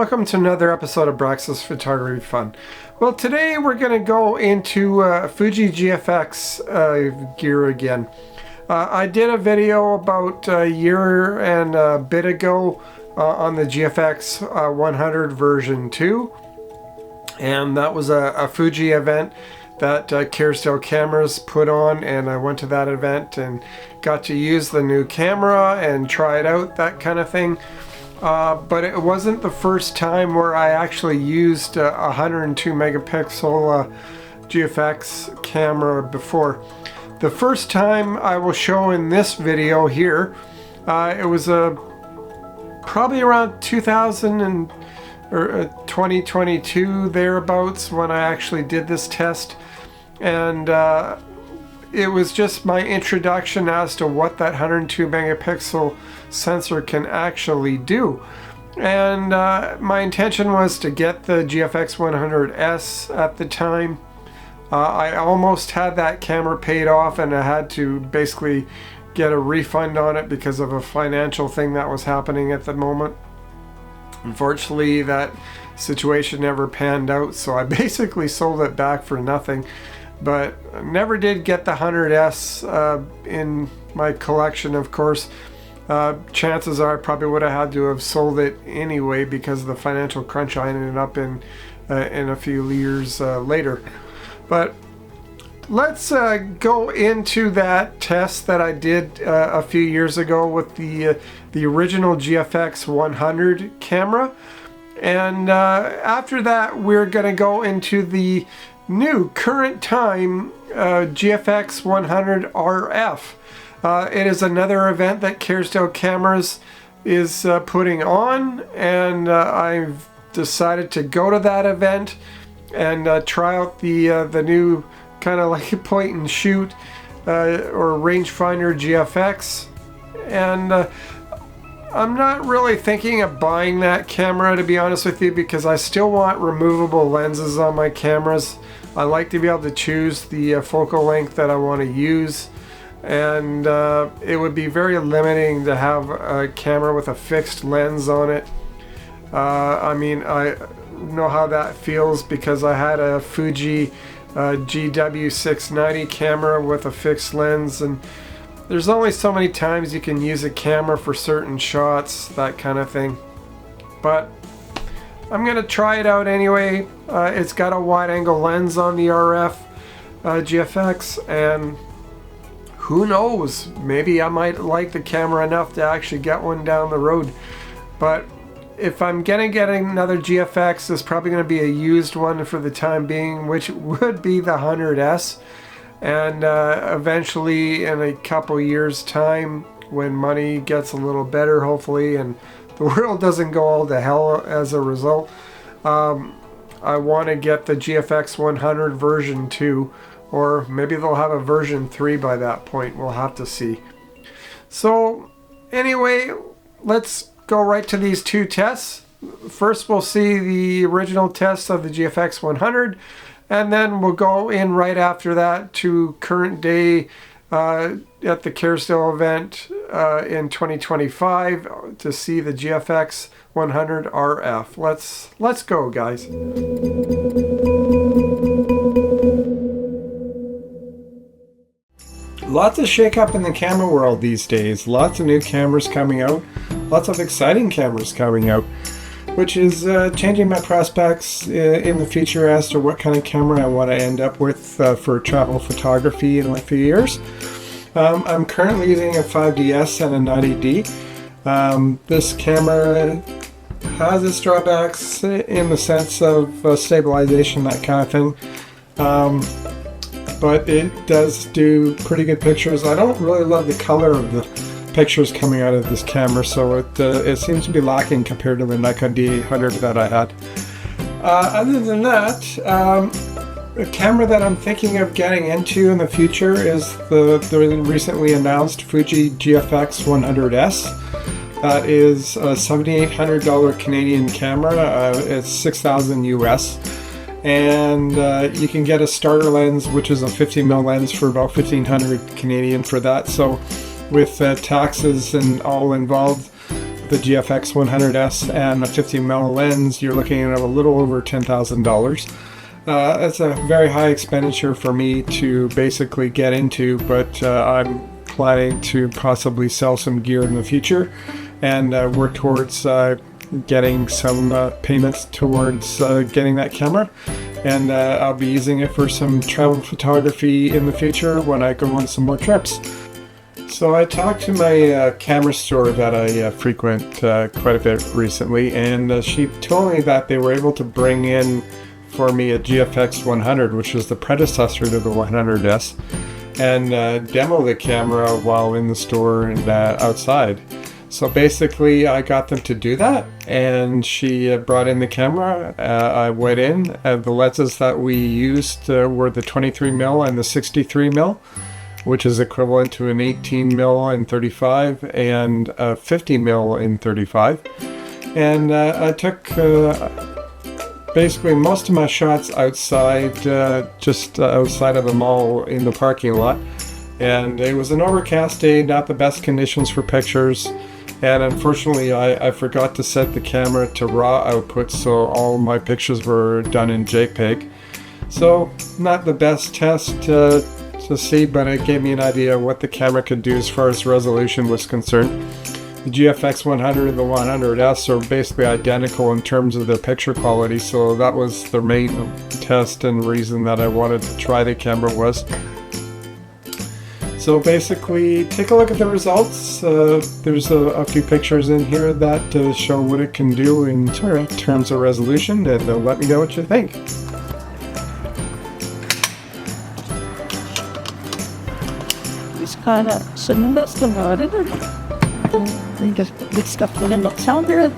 welcome to another episode of Braxus Photography Fun. Well, today we're going to go into Fuji GFX gear again. I did a video about a year and a bit ago on the GFX 100 version 2, and that was a Fuji event that Kerrisdale Cameras put on, and I went to that event and got to use the new camera and try it out, that kind of thing. But it wasn't the first time where I actually used a 102 megapixel GFX camera before. The first time I will show in this video here, it was probably around 2022 thereabouts when I actually did this test, and it was just my introduction as to what that 102 megapixel sensor can actually do. And my intention was to get the GFX 100S at the time. I almost had that camera paid off, and I had to basically get a refund on it because of a financial thing that was happening at the moment. Unfortunately, that situation never panned out, so I basically sold it back for nothing. But I never did get the 100S in my collection, of course. Chances are I probably would have had to have sold it anyway because of the financial crunch I ended up in a few years later. But let's go into that test that I did a few years ago with the original GFX 100 camera. And after that, we're going to go into the new current time GFX 100 RF. It is another event that Kerrisdale Cameras is putting on, and I've decided to go to that event and try out the new kind of like point and shoot or rangefinder GFX. And I'm not really thinking of buying that camera, to be honest with you, because I still want removable lenses on my cameras. I like to be able to choose the focal length that I want to use, and it would be very limiting to have a camera with a fixed lens on it. I mean, I know how that feels because I had a Fuji GW690 camera with a fixed lens, and there's only so many times you can use a camera for certain shots, that kind of thing. But I'm gonna try it out anyway. It's got a wide angle lens on the RF GFX, and who knows, maybe I might like the camera enough to actually get one down the road. But if I'm gonna get another GFX, it's probably gonna be a used one for the time being, which would be the 100S. And eventually, in a couple years time, when money gets a little better, hopefully, and the world doesn't go all to hell as a result, I want to get the GFX 100 version 2, or maybe they'll have a version 3 by that point. We'll have to see. So anyway, let's go right to these two tests. First, we'll see the original test of the GFX 100, and then we'll go in right after that to current day at the Kerrisdale event in 2025 to see the GFX 100 RF. Let's go, guys. Lots of shake-up in the camera world these days. Lots of new cameras coming out. Lots of exciting cameras coming out, which is changing my prospects in the future as to what kind of camera I want to end up with for travel photography in a few years. I'm currently using a 5DS and a 90D. This camera has its drawbacks in the sense of stabilization, that kind of thing. But it does do pretty good pictures. I don't really love the color of the pictures coming out of this camera, so it seems to be lacking compared to the Nikon D800 that I had. Other than that, a camera that I'm thinking of getting into in the future is the recently announced Fuji GFX 100S. That is a $7,800 Canadian camera. It's $6,000 US. And you can get a starter lens, which is a 50mm lens, for about $1,500 Canadian for that. So with taxes and all involved, the GFX 100S and a 50mm lens, you're looking at a little over $10,000. That's a very high expenditure for me to basically get into, but I'm planning to possibly sell some gear in the future and work towards getting some payments towards getting that camera. And I'll be using it for some travel photography in the future when I go on some more trips. So I talked to my camera store that I frequent quite a bit recently, and she told me that they were able to bring in for me a GFX 100, which was the predecessor to the 100S, and demo the camera while in the store and outside. So basically I got them to do that, and she brought in the camera. I went in, and the lenses that we used were the 23mm and the 63mm, which is equivalent to an 18mm in 35 and a 50mm in 35. And I took basically most of my shots outside, just outside of the mall in the parking lot. And it was an overcast day, not the best conditions for pictures. And unfortunately, I forgot to set the camera to raw output, so all my pictures were done in JPEG. So not the best test to see, but it gave me an idea of what the camera could do as far as resolution was concerned. The GFX 100 and the 100S are basically identical in terms of their picture quality, so that was the main test and reason that I wanted to try the camera was. So basically, take a look at the results. There's a few pictures in here that show what it can do in terms of resolution, and let me know what you think. It's kind of similar to the they just put stuff in the sounder.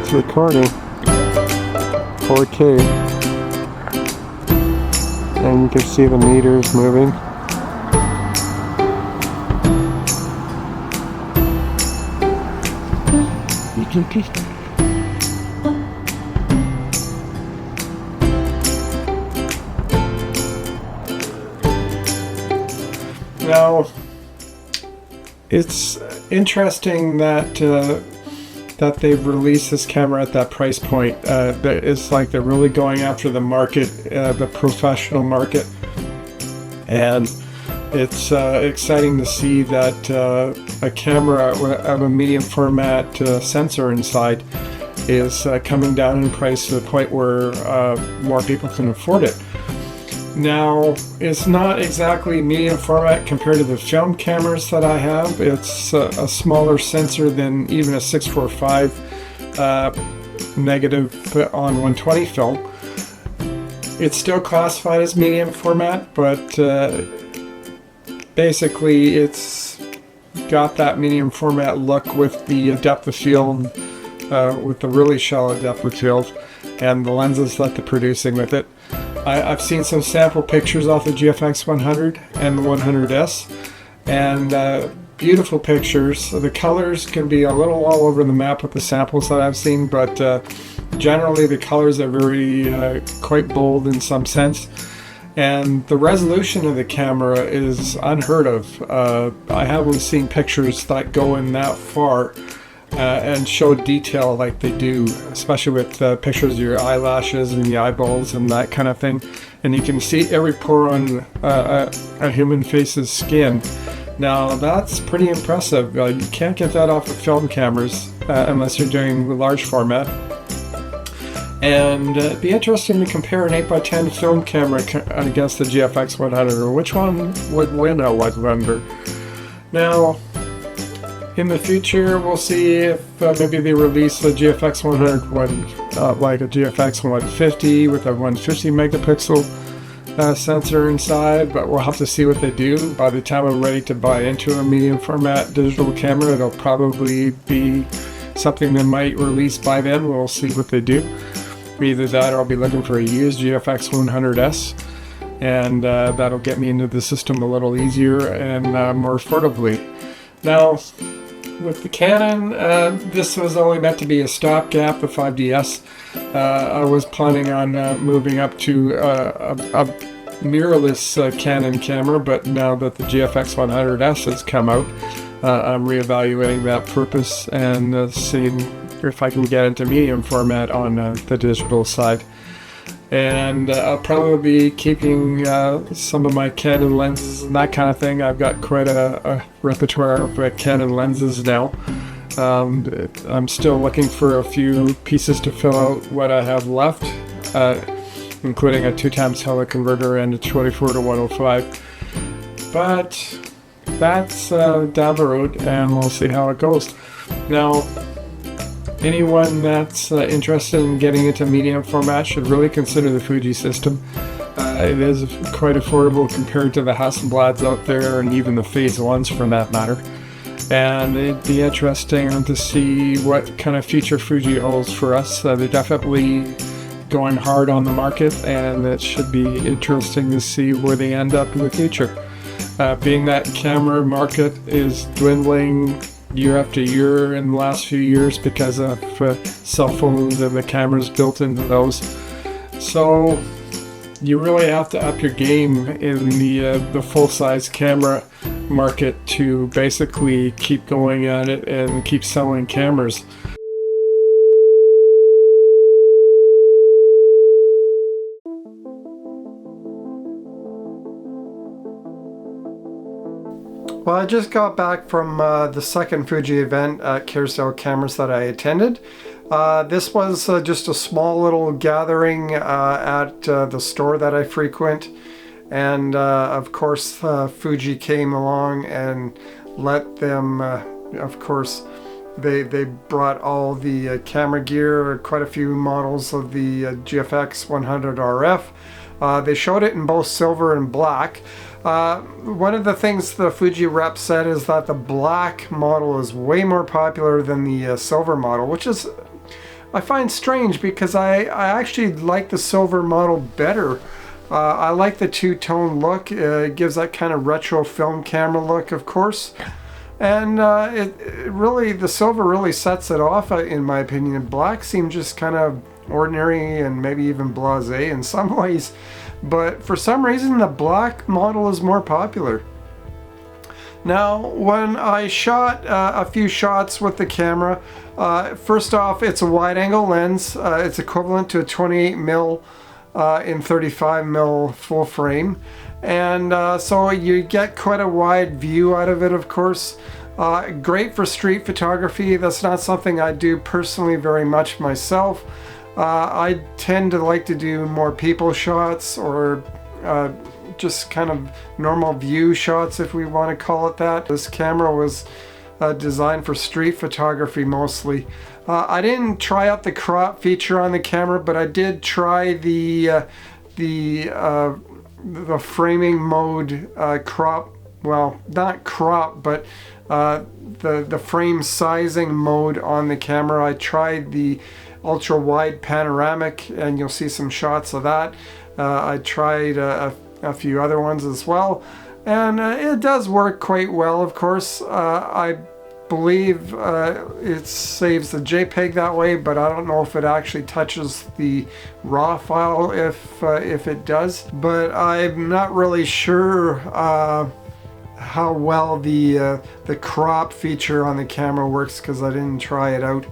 It's recording 4K, and you can see the meters moving. Now, it's interesting that they've released this camera at that price point. It's like they're really going after the market, the professional market, and it's exciting to see that a camera of a medium format sensor inside is coming down in price to the point where more people can afford it. Now, it's not exactly medium format compared to the film cameras that I have. It's a smaller sensor than even a 645 negative on 120 film. It's still classified as medium format, but basically it's got that medium format look with the depth of field, with the really shallow depth of field, and the lenses that they're producing with it. I've seen some sample pictures off the GFX 100 and the 100S, and beautiful pictures. The colors can be a little all over the map with the samples that I've seen, but Generally, the colors are very quite bold in some sense, and the resolution of the camera is unheard of. I haven't seen pictures that go in that far and show detail like they do, especially with pictures of your eyelashes and the eyeballs and that kind of thing. And you can see every pore on a human face's skin. Now that's pretty impressive. You can't get that off of film cameras unless you're doing large format. And it'd be interesting to compare an 8x10 film camera against the GFX 100, or which one would win a wide render. Now, in the future, we'll see if maybe they release the GFX 100 one, like a GFX 150 with a 150 megapixel sensor inside, but we'll have to see what they do. By the time I'm ready to buy into a medium format digital camera, it'll probably be something they might release by then. We'll see what they do. Either that or I'll be looking for a used GFX 100S, and that'll get me into the system a little easier and more affordably. Now, with the Canon, this was only meant to be a stopgap, the 5DS. I was planning on moving up to a mirrorless Canon camera, but now that the GFX 100S has come out, I'm reevaluating that purpose and seeing if I can get into medium format on the digital side. And I'll probably be keeping some of my Canon lenses and that kind of thing. I've got quite a repertoire of Canon lenses now. I'm still looking for a few pieces to fill out what I have left, including a 2x teleconverter and a 24 to 105. But that's down the road, and we'll see how it goes. Now, anyone that's interested in getting into medium format should really consider the Fuji system. It is quite affordable compared to the Hasselblads out there, and even the Phase 1s for that matter. And it'd be interesting to see what kind of future Fuji holds for us. They're definitely going hard on the market, and it should be interesting to see where they end up in the future. Being that camera market is dwindling year after year in the last few years because of cell phones and the cameras built into those. So you really have to up your game in the full-size camera market to basically keep going at it and keep selling cameras. Well, I just got back from the second Fuji event at Kerrisdale Cameras that I attended. This was just a small little gathering at the store that I frequent. And of course, Fuji came along and let them, of course, they brought all the camera gear, quite a few models of the GFX 100 RF. They showed it in both silver and black. One of the things the Fuji rep said is that the black model is way more popular than the silver model, which is, I find strange because I actually like the silver model better. I like the two-tone look. It gives that kind of retro film camera look, of course. And it really, the silver really sets it off, in my opinion. Black seems just kind of ordinary and maybe even blasé in some ways. But for some reason, the black model is more popular. Now, when I shot a few shots with the camera, first off, it's a wide-angle lens. It's equivalent to a 28mm in 35mm full frame. And so you get quite a wide view out of it, of course. Great for street photography. That's not something I do personally very much myself. I tend to like to do more people shots, or just kind of normal view shots, if we want to call it that. This camera was designed for street photography mostly. I didn't try out the crop feature on the camera, but I did try the framing mode crop. Well, not crop, but the frame sizing mode on the camera. I tried the ultra wide panoramic, and you'll see some shots of that. I tried a few other ones as well, and it does work quite well, of course. I believe it saves the JPEG that way, but I don't know if it actually touches the RAW file if it does. But I'm not really sure how well the crop feature on the camera works, because I didn't try it out.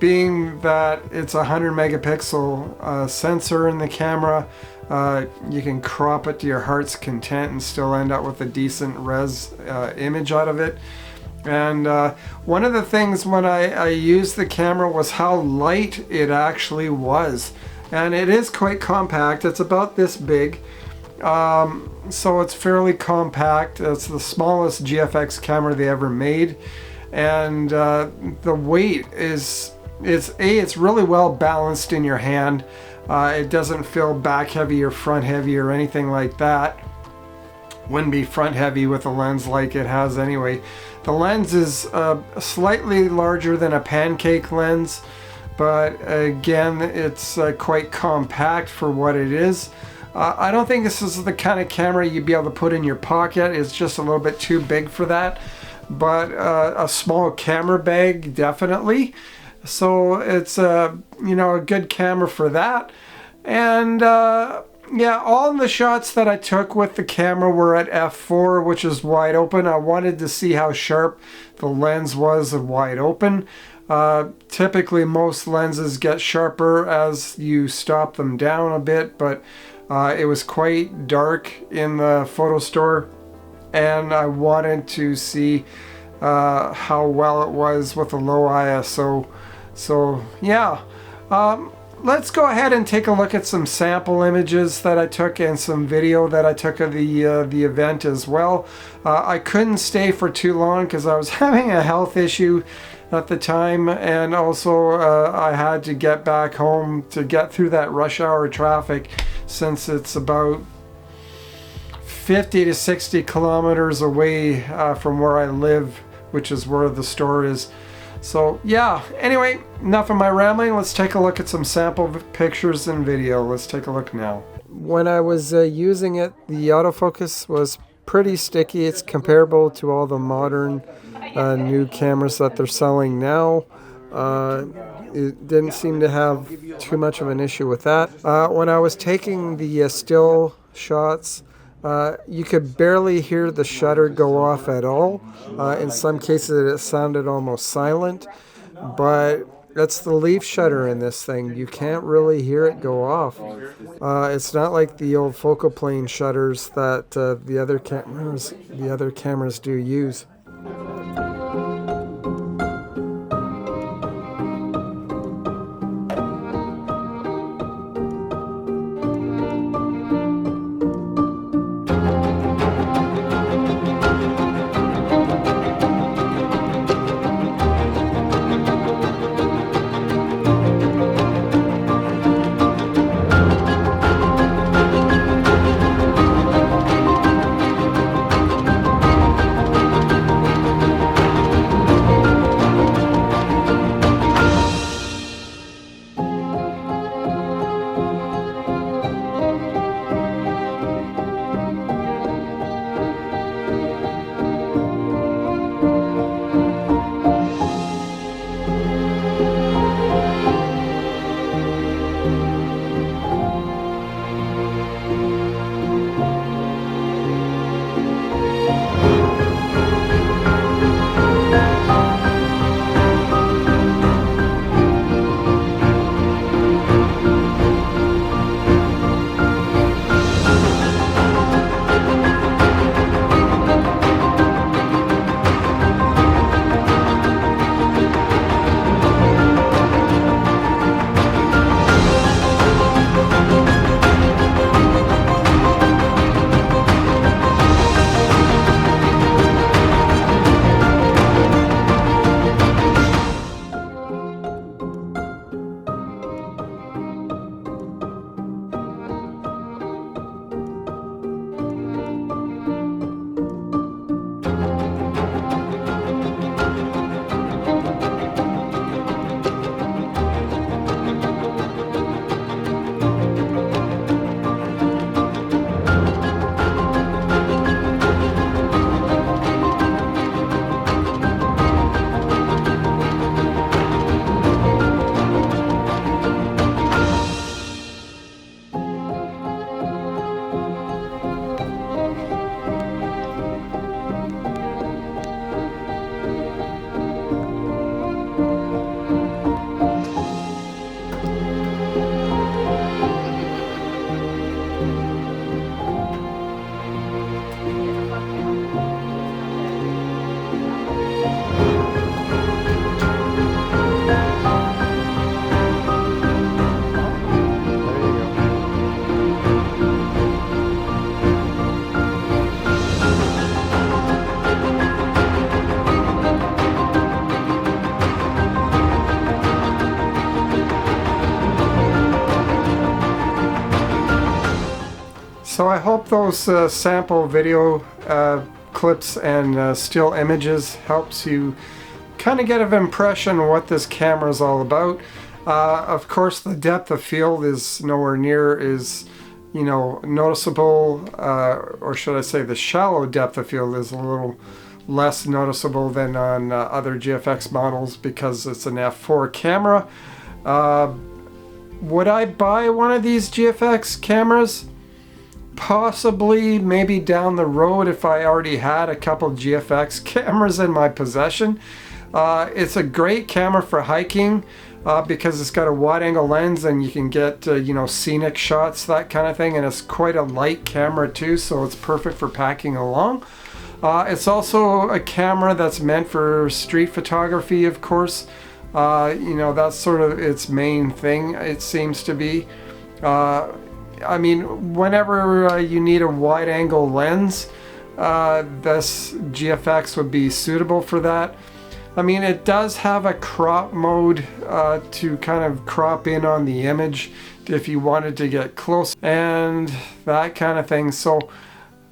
Being that it's a 100 megapixel sensor in the camera, you can crop it to your heart's content and still end up with a decent res image out of it. And one of the things when I used the camera was how light it actually was. And it is quite compact. It's about this big. So it's fairly compact. It's the smallest GFX camera they ever made. And the weight is, it's really well balanced in your hand. It doesn't feel back heavy or front heavy or anything like that. Wouldn't be front heavy with a lens like it has anyway. The lens is slightly larger than a pancake lens, but again, it's quite compact for what it is. I don't think this is the kind of camera you'd be able to put in your pocket. It's just a little bit too big for that. But a small camera bag, definitely. So it's a good camera for that. And yeah, all the shots that I took with the camera were at f4, which is wide open. I wanted to see how sharp the lens was at wide open. Typically most lenses get sharper as you stop them down a bit, but it was quite dark in the photo store, and I wanted to see how well it was with a low ISO. So yeah, let's go ahead and take a look at some sample images that I took and some video that I took of the event as well. I couldn't stay for too long because I was having a health issue at the time, and also I had to get back home to get through that rush hour traffic, since it's about 50 to 60 kilometers away from where I live, which is where the store is. So yeah, anyway, enough of my rambling. Let's take a look at some sample pictures and video. Let's take a look now. When I was using it, the autofocus was pretty sticky. It's comparable to all the modern new cameras that they're selling now. It didn't seem to have too much of an issue with that. When I was taking the still shots, you could barely hear the shutter go off at all. In some cases it sounded almost silent, but that's the leaf shutter in this thing. You can't really hear it go off. It's not like the old focal plane shutters that the other cameras do use. So I hope those sample video clips and still images helps you kind of get an impression of what this camera is all about. Of course, the depth of field is nowhere near as, you know, noticeable, or should I say the shallow depth of field is a little less noticeable than on other GFX models because it's an f4 camera. Would I buy one of these GFX cameras? Possibly, maybe down the road if I already had a couple GFX cameras in my possession. It's a great camera for hiking because it's got a wide angle lens and you can get you know, scenic shots, that kind of thing, and it's quite a light camera too, so it's perfect for packing along. It's also a camera that's meant for street photography, of course. You know, that's sort of its main thing, it seems to be. I mean, whenever you need a wide angle lens, this GFX would be suitable for that. I mean, it does have a crop mode to kind of crop in on the image if you wanted to get close and that kind of thing. So,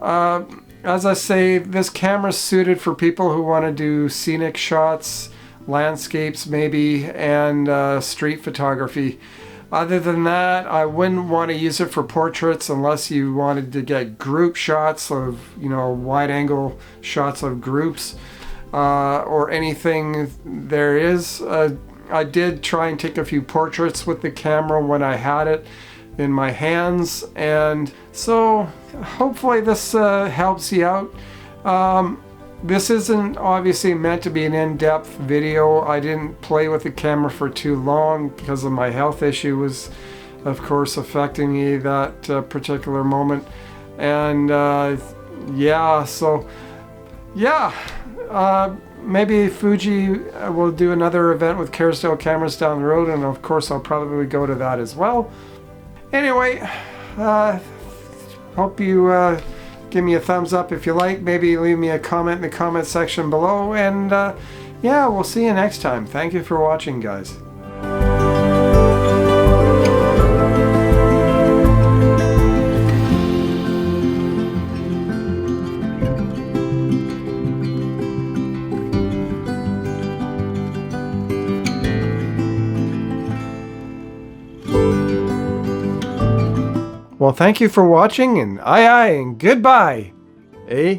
as I say, this camera is suited for people who want to do scenic shots, landscapes maybe, and street photography. Other than that, I wouldn't want to use it for portraits unless you wanted to get group shots of, you know, wide angle shots of groups or anything there is. I did try and take a few portraits with the camera when I had it in my hands, and so hopefully this helps you out. This isn't obviously meant to be an in-depth video. I didn't play with the camera for too long because of my health issue was, of course, affecting me that particular moment. And yeah, so yeah, maybe Fuji will do another event with Kerrisdale Cameras down the road, and of course I'll probably go to that as well. Anyway, hope you give me a thumbs up if you like. Maybe leave me a comment in the comment section below. And yeah, we'll see you next time. Thank you for watching, guys. Well, thank you for watching, and aye and goodbye. Eh?